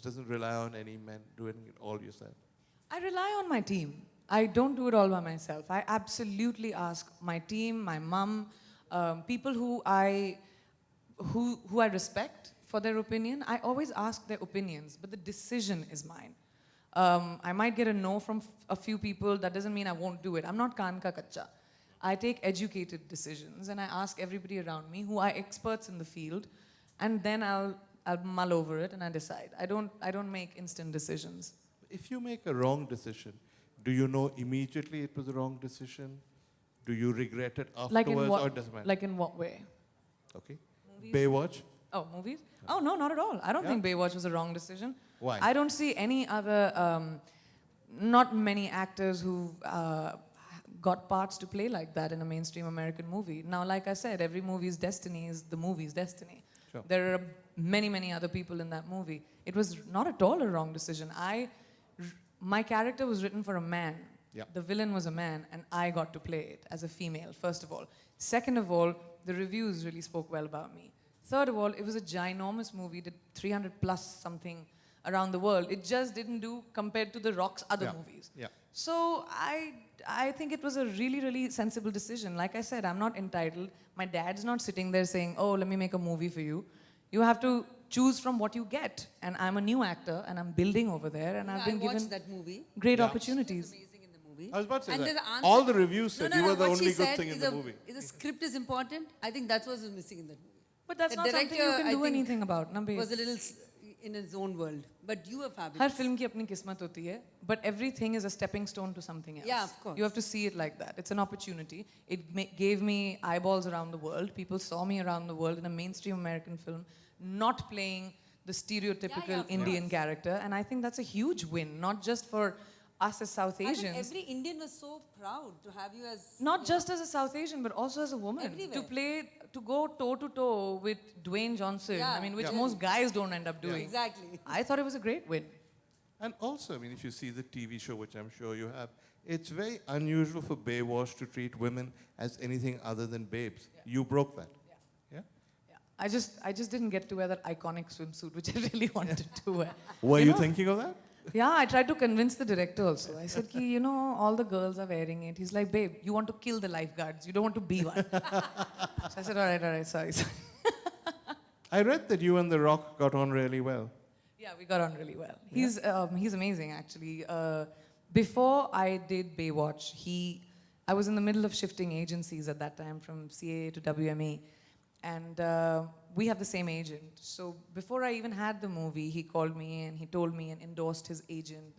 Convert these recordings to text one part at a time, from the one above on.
doesn't rely on any men, doing it all yourself? I rely on my team. I don't do it all by myself. I absolutely ask my team, my mum, people who I respect for their opinion. I always ask their opinions, but the decision is mine. I might get a no from a few people. That doesn't mean I won't do it. I'm not kaan ka kacha. I take educated decisions, and I ask everybody around me who are experts in the field, and then I'll mull over it and I decide. I don't make instant decisions. If you make a wrong decision, do you know immediately it was a wrong decision? Do you regret it afterwards, or it doesn't matter? Like in what way? Okay. Movies? Baywatch? Oh, movies? Oh, no, not at all. I don't think Baywatch was a wrong decision. Why? I don't see any other, not many actors who got parts to play like that in a mainstream American movie. Now, like I said, every movie's destiny is the movie's destiny. Sure. There are many, many other people in that movie. It was not at all a wrong decision. My character was written for a man. Yeah. The villain was a man, and I got to play it as a female, first of all. Second of all, the reviews really spoke well about me. Third of all, it was a ginormous movie, did 300 plus something around the world. It just didn't do compared to The Rock's other movies. Yeah. So I think it was a really, really sensible decision. Like I said, I'm not entitled. My dad's not sitting there saying, oh, let me make a movie for you. You have to choose from what you get. And I'm a new actor, and I'm building over there, and I've been given that movie. great It opportunities. was amazing in the movie. I was about to say And that. the answer- All the reviews said No, you no, were the what she only good said thing in is the a- movie. The script is important. I think that's what was missing in that movie. But that's The not something you director, can I do think, anything about. Na, babe. Was a little in his own world. But you were her fabulous. Film की अपनी किस्मत होती है, but everything is a stepping stone to something else. Yeah, of course. You have to see it like that. It's an opportunity. It gave me eyeballs around the world. People saw me around the world in a mainstream American film, not playing the stereotypical of Indian character. And I think that's a huge win, not just for us as South I think Asians. every Indian was so proud to have you as... Not just as a South Asian, but also as a woman. Everywhere. To go toe to toe with Dwayne Johnson, Yeah. I mean, which Yeah. most guys don't end up doing. Exactly. I thought it was a great win. And also, I mean, if you see the TV show, which I'm sure you have, it's very unusual for Baywatch to treat women as anything other than babes. You broke that. Yeah? Yeah. I just didn't get to wear that iconic swimsuit, which I really wanted to wear. Were you know? thinking of that? Yeah, I tried to convince the director also. I said, you know, all the girls are wearing it. He's like, babe, you want to kill the lifeguards. You don't want to be one. So I said, all right, sorry. I read that you and The Rock got on really well. Yeah, we got on really well. He's amazing, actually. Before I did Baywatch, I was in the middle of shifting agencies at that time from CAA to WME. And we have the same agent. So before I even had the movie, he called me and he told me and endorsed his agent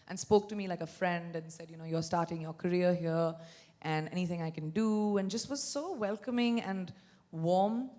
and spoke to me like a friend and said, you know, you're starting your career here and anything I can do, and just was so welcoming and warm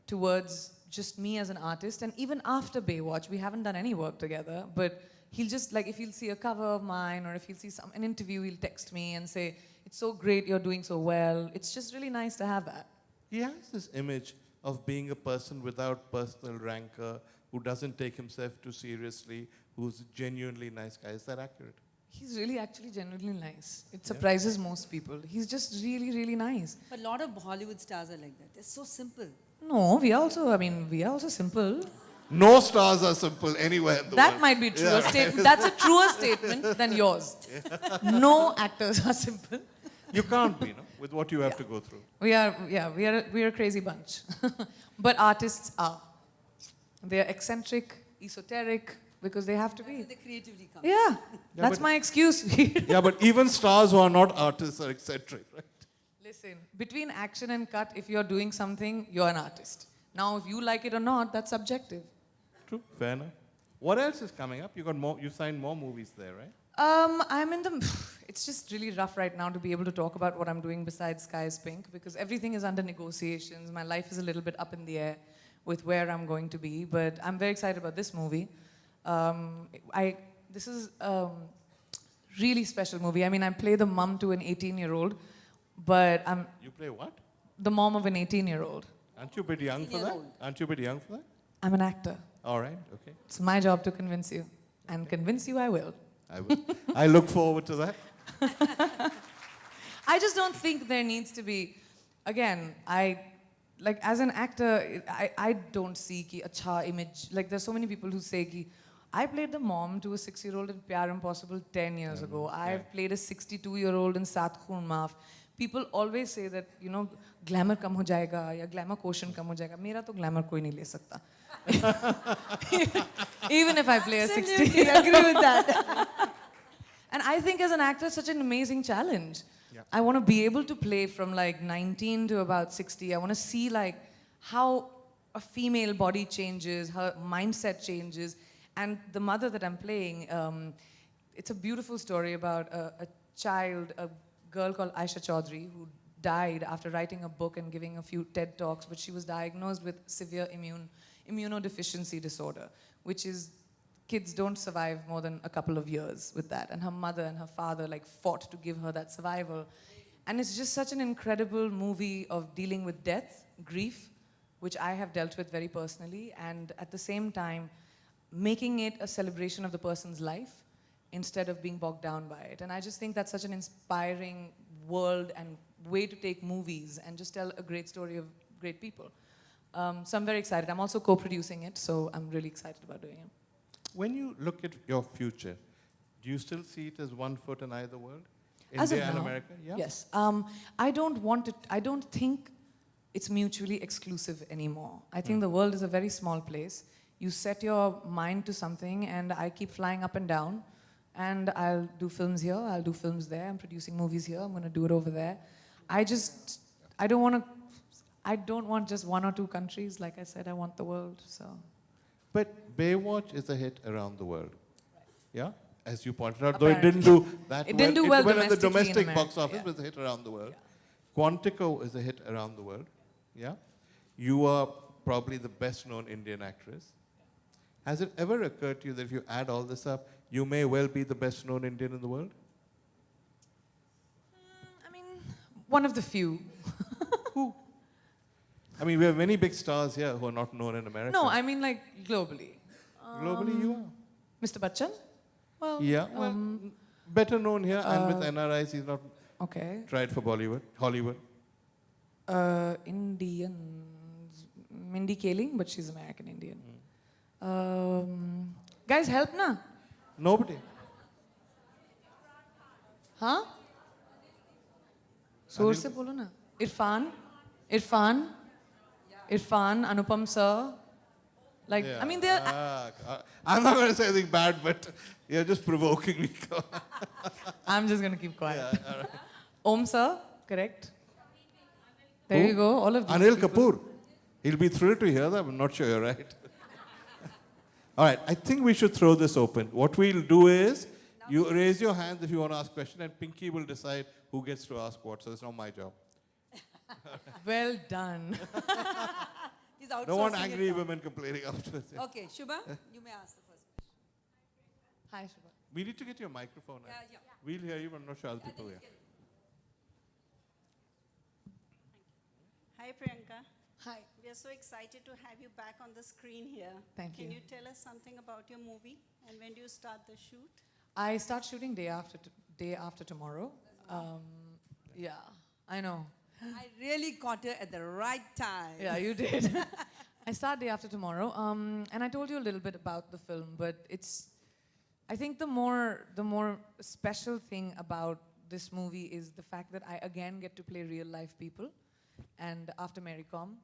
towards just me as an artist. And even after Baywatch, we haven't done any work together, but he'll just, like, if he'll see a cover of mine or if he'll see an interview, he'll text me and say, it's so great, you're doing so well. It's just really nice to have that. He has this image of being a person without personal rancor, who doesn't take himself too seriously, who's a genuinely nice guy. Is that accurate? He's really actually genuinely nice. It surprises most people. He's just really, really nice. But a lot of Hollywood stars are like that. They're so simple. No, we are also simple. No stars are simple anywhere in the world. That might be true. That's a truer statement than yours. No actors are simple. You can't be, no? With what you have to go through. We are a crazy bunch. But artists are. They're eccentric, esoteric, because they have to be. The creativity comes. Yeah, that's my excuse. Yeah, but even stars who are not artists are eccentric, right? Listen, between action and cut, if you're doing something, you're an artist. Now, if you like it or not, that's subjective. True, fair enough. What else is coming up? You signed more movies there, right? It's just really rough right now to be able to talk about what I'm doing besides Sky is Pink, because everything is under negotiations. My life is a little bit up in the air with where I'm going to be, but I'm very excited about this movie. This is a really special movie. I mean, I play the mom to an 18-year-old, but I'm You play what? the mom of an 18-year-old. Aren't you a bit young for that? Aren't you a bit young for that? I'm an actor. All right, okay. It's my job to convince you, and convince you I will. I will. I look forward to that. I just don't think there needs to be, again, as an actor, I don't see ki acha image. Like, there's so many people who say ki, I played the mom to a 6-year-old in Pyar Impossible 10 years ago. I've played a 62-year-old in Sat Khoon Maaf. People always say that, you know, glamour kam ho jayega ya glamour quotient kam ho jayega. Mera to glamour koi nahi le sakta. Even if I play a 60. Absolutely, I agree with that. And I think as an actor, it's such an amazing challenge. Yeah. I want to be able to play from like 19 to about 60. I want to see like how a female body changes, her mindset changes. And the mother that I'm playing, it's a beautiful story about a child, a girl called Aisha Chaudhry, who died after writing a book and giving a few TED Talks, but she was diagnosed with severe immunodeficiency disorder, which is kids don't survive more than a couple of years with that. And her mother and her father like fought to give her that survival. And it's just such an incredible movie of dealing with death, grief, which I have dealt with very personally, and at the same time, making it a celebration of the person's life instead of being bogged down by it. And I just think that's such an inspiring world and way to take movies and just tell a great story of great people. So I'm very excited. I'm also co-producing it, so I'm really excited about doing it. When you look at your future, do you still see it as one foot in either world? As of India and now, America? Yeah? yes. I don't think it's mutually exclusive anymore. I think the world is a very small place. You set your mind to something, and I keep flying up and down. And I'll do films here, I'll do films there. I'm producing movies here, I'm going to do it over there. I don't want just one or two countries. Like I said, I want the world. So. But Baywatch is a hit around the world. Yeah? As you pointed out, Apparently. though it didn't do that It didn't do well went at the domestically in domestic box America, office, yeah. but it's a hit around the world. Quantico is a hit around the world. Yeah? You are probably the best known Indian actress. Has it ever occurred to you that if you add all this up, you may well be the best known Indian in the world? I mean, one of the few. Who? I mean, we have many big stars here who are not known in America. No, I mean like globally. Globally, you are. Mr. Bachchan? Well, Yeah, well, better known here, and with NRIs, he's not okay. tried for Bollywood, Hollywood. Indians. Mindy Kaling, but she's American Indian. Guys, help na? Nobody. Huh? Soor se bolo na. Irfan, Anupam sir. Like, Yeah. I mean, they're. I'm not going to say anything bad, but you're just provoking me. I'm just going to keep quiet. Yeah, all right. Om sir, correct? There Who? you go, all of these Anil people. Kapoor. He'll be thrilled to hear that. I'm not sure you're right. All right, I think we should throw this open. What we'll do is, you raise your hands if you want to ask a question, and Pinky will decide who gets to ask what, so it's not my job. Well done. He's outsourcing No one it angry now. women complaining afterwards. Okay, Shubha, you may ask the first question. Hi, Shubha. We need to get your microphone. Yeah. We'll hear you, but I'm not sure other people hear. Hi, Priyanka. Hi. We are so excited to have you back on the screen here. Thank Can you. you tell us something about your movie and when do you start the shoot? I start shooting day after tomorrow. Yeah, I know. I really caught her at the right time. Yeah, you did. I start day after tomorrow. And I told you a little bit about the film, but I think the more special thing about this movie is the fact that I again get to play real life people, and after Mary Com,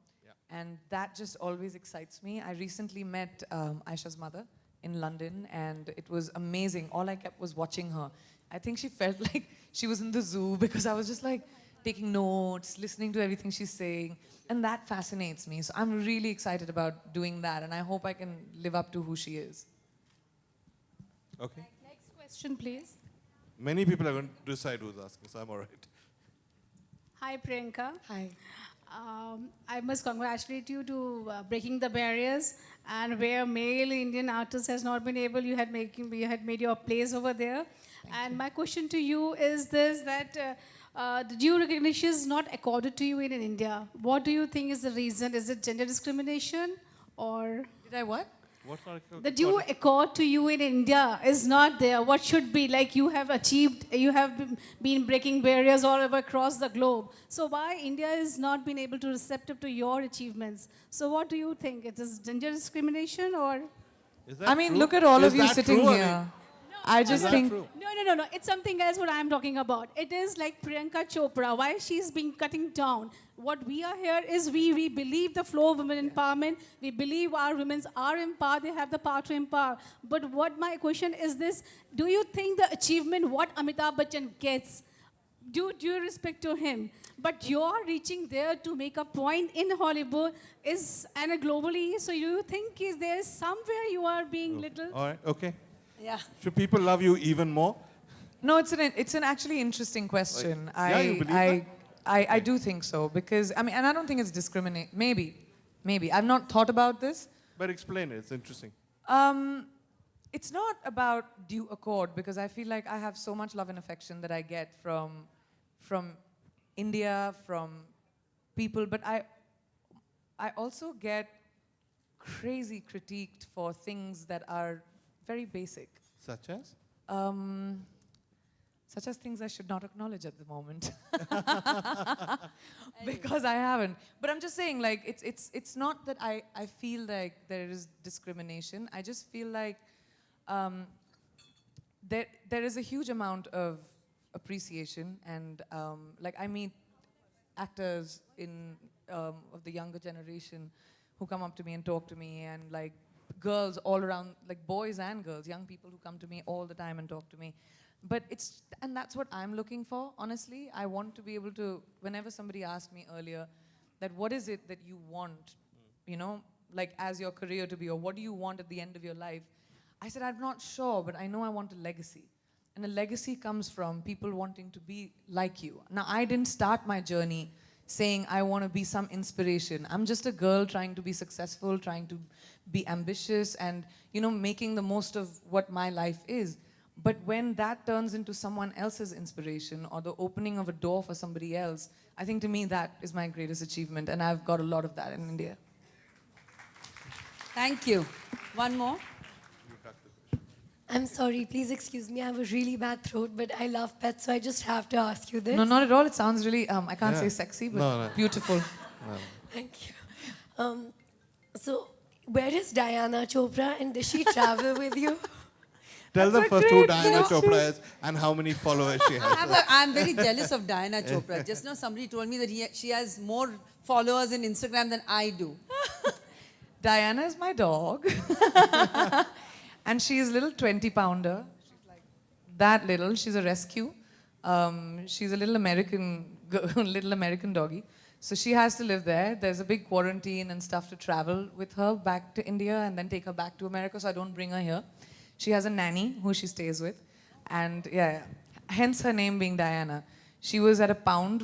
and that just always excites me. I recently met Aisha's mother in London, and it was amazing. All I kept was watching her. I think she felt like she was in the zoo because I was just like taking notes, listening to everything she's saying, and that fascinates me. So I'm really excited about doing that, and I hope I can live up to who she is. Okay. Next question, please. Many people are going to decide who's asking, so I'm all right. Hi, Priyanka. Hi. I must congratulate you to breaking the barriers, and where male Indian artist has not been able, you had made your place over there. And my question to you is this: that the due recognition is not accorded to you in India. What do you think is the reason? Is it gender discrimination, or Did I what? What's not the due accord to you in India is not there? What should be? Like, you have achieved, you have been breaking barriers all over across the globe. So why India is not been able to receptive to your achievements? So what do you think? It is gender discrimination, or? Is that I mean, true? look at all Is of you that sitting true? I here. mean, I is just that think true? No. It's something else what I'm talking about. It is like Priyanka Chopra. Why she's been cutting down. What we are here is we believe the flow of women empowerment. We believe our women are empowered. They have the power to empower. But what my question is this: do you think the achievement what Amitabh Bachchan gets, due respect to him, but you're reaching there to make a point in Hollywood is and globally. So you think is there somewhere you are being little? All right, okay. Yeah. Should people love you even more? no, it's an actually interesting question. yeah, you believe I do think so because I mean, and I don't think it's discriminate. Maybe I've not thought about this. But explain it, it's interesting. It's not about due accord because I feel like I have so much love and affection that I get from India, from people, but I also get crazy critiqued for things that are very basic, Such as? such as things I should not acknowledge at the moment because I haven't. But I'm just saying, like, it's not that I feel like there is discrimination. I just feel like there is a huge amount of appreciation and like I meet actors of the younger generation who come up to me and talk to me and like girls all around, like boys and girls, young people who come to me all the time and talk to me. But and that's what I'm looking for, honestly. I want to be able to, whenever somebody asked me earlier that what is it that you want, you know, like as your career to be, or what do you want at the end of your life? I said, I'm not sure, but I know I want a legacy. And a legacy comes from people wanting to be like you. Now, I didn't start my journey saying I want to be some inspiration. I'm just a girl trying to be successful, trying to be ambitious and, you know, making the most of what my life is. But when that turns into someone else's inspiration or the opening of a door for somebody else, I think to me that is my greatest achievement. And I've got a lot of that in India. Thank you. One more. I'm sorry, please excuse me. I have a really bad throat, but I love pets, so I just have to ask you this. No, not at all. It sounds really, I can't Yeah. say sexy, but No. beautiful. Thank you. So, where is Diana Chopra, and does she travel with you? Tell That's them a first who great Diana question. Chopra is and how many followers she has. I'm very jealous of Diana Chopra. Just now somebody told me that she has more followers in Instagram than I do. Diana is my dog. And she is a little 20-pounder. She's like that little. She's a rescue. She's a little American doggy. So she has to live there. There's a big quarantine and stuff to travel with her back to India and then take her back to America, so I don't bring her here. She has a nanny who she stays with. And yeah, hence her name being Diana. She was at a pound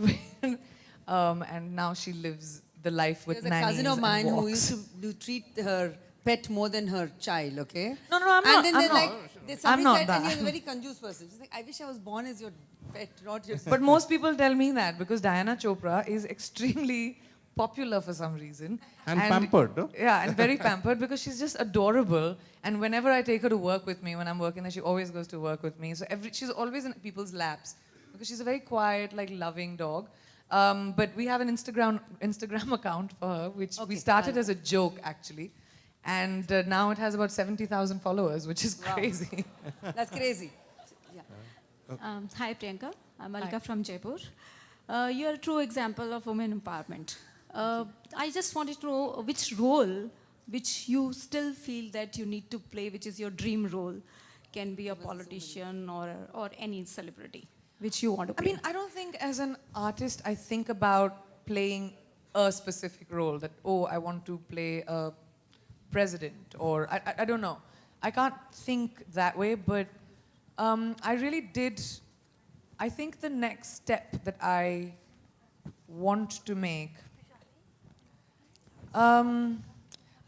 and now she lives the life with There's a nannies cousin of and mine who walks. used to treat her pet more than her child, okay? No, I'm not. And then I'm they're not. like, somebody not said, that. and you're a very confused person. She's like, I wish I was born as your pet, not your But most people tell me that because Diana Chopra is extremely popular for some reason. And pampered, no? Yeah, and very pampered because she's just adorable. And whenever I take her to work with me, when I'm working there, she always goes to work with me. So she's always in people's laps because she's a very quiet, like loving dog. But we have an Instagram account for her, which we started as a joke actually. And now it has about 70,000 followers, which is crazy. That's crazy. Hi, Priyanka. I'm Alka from Jaipur. You're a true example of women empowerment. I just wanted to know which role, which you still feel that you need to play, which is your dream role, can be a politician or any celebrity, which you want to I play. mean, I don't think as an artist I think about playing a specific role that, oh, I want to play a president or I don't know. I can't think that way, but I really did. I think the next step that I want to make, I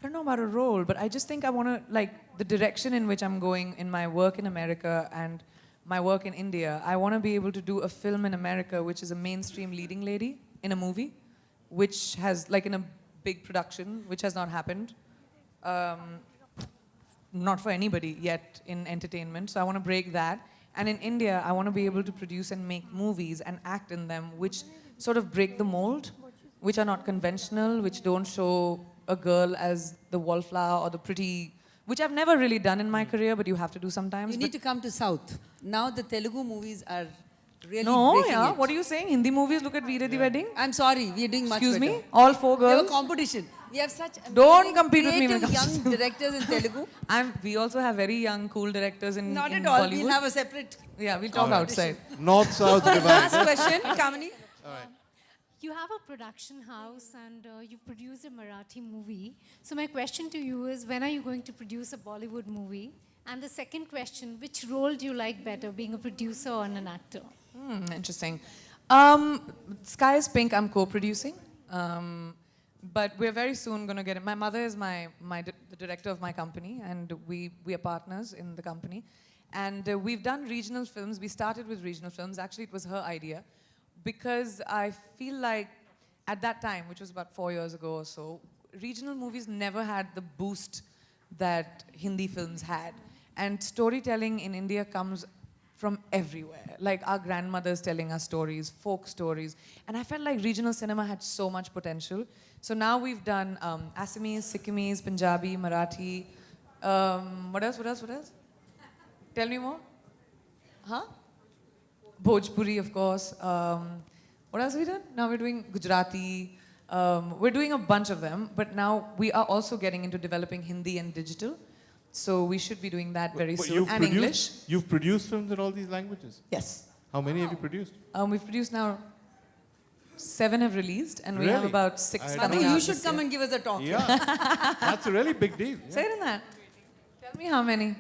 don't know about a role, but I just think I want to, like, the direction in which I'm going in my work in America and my work in India, I want to be able to do a film in America which is a mainstream leading lady in a movie, which has, like in a big production, which has not happened. Not for anybody yet in entertainment, so I want to break that. And in India, I want to be able to produce and make movies and act in them which sort of break the mold, which are not conventional, which don't show a girl as the wallflower or the pretty which I've never really done in my career, but you have to do sometimes. You need to come to South. Now the Telugu movies are really no, breaking yeah. it. What are you saying? Hindi movies, look at Veera the Wedding. I'm sorry, we are doing much Excuse better. me? All four We have a girls. competition. We have such Don't amazing, compete with me when it creative comes young directors in Telugu. We also have very young, cool directors in, Not in at all. Bollywood. We'll have a separate. Yeah, we'll talk outside. North-South divide. Last question, Kamini. You have a production house and you produce a Marathi movie. So my question to you is, when are you going to produce a Bollywood movie? And the second question, which role do you like better, being a producer or an actor? Interesting. Sky is Pink, I'm co-producing. But we're very soon going to get it. My mother is the director of my company, and we are partners in the company. And we've done regional films. We started with regional films. Actually, it was her idea. Because I feel like at that time, which was about 4 years ago or so, regional movies never had the boost that Hindi films had. And storytelling in India comes from everywhere. Like our grandmothers telling us stories, folk stories. And I felt like regional cinema had so much potential. So now we've done Assamese, Sikkimese, Punjabi, Marathi. What else? Tell me more. Huh? Bhojpuri, of course. What else have we done? Now we're doing Gujarati. We're doing a bunch of them, but now we are also getting into developing Hindi and digital. So we should be doing that very soon. And English. You've produced films in all these languages? Yes. How many have you produced? We've produced now 7 have released, and we have Really? about 6 I coming Madhu, out you should this come year. and give us a talk. Yeah. That's a really big deal. Yeah. Say it in that. Tell me how many.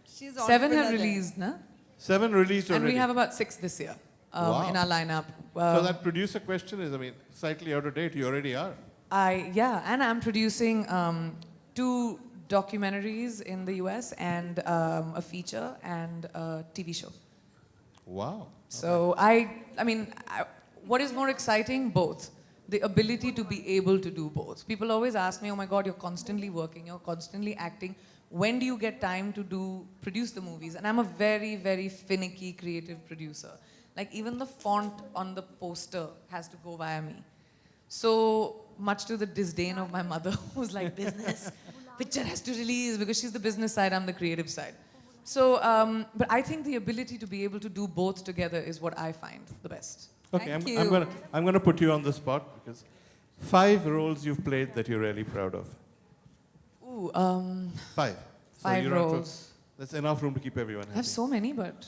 She's 7 have entrepreneur there. released, na? 7 released And already. we have about 6 this year Wow. in our lineup. So that producer question is, slightly out of date. You already are. And I'm producing 2 documentaries in the US and a feature and a TV show. Wow. So what is more exciting? Both. The ability to be able to do both. People always ask me, oh my God, you're constantly working, you're constantly acting. When do you get time to produce the movies? And I'm a very, very finicky creative producer. Like even the font on the poster has to go via me. So much to the disdain of my mother, who's like, business, picture has to release, because she's the business side, I'm the creative side. So, but I think the ability to be able to do both together is what I find the best. Okay, Thank I'm gonna put you on the spot because 5 roles you've played that you're really proud of. Ooh, 5. So 5 you're on roles. That's enough room to keep everyone I happy. have so many, but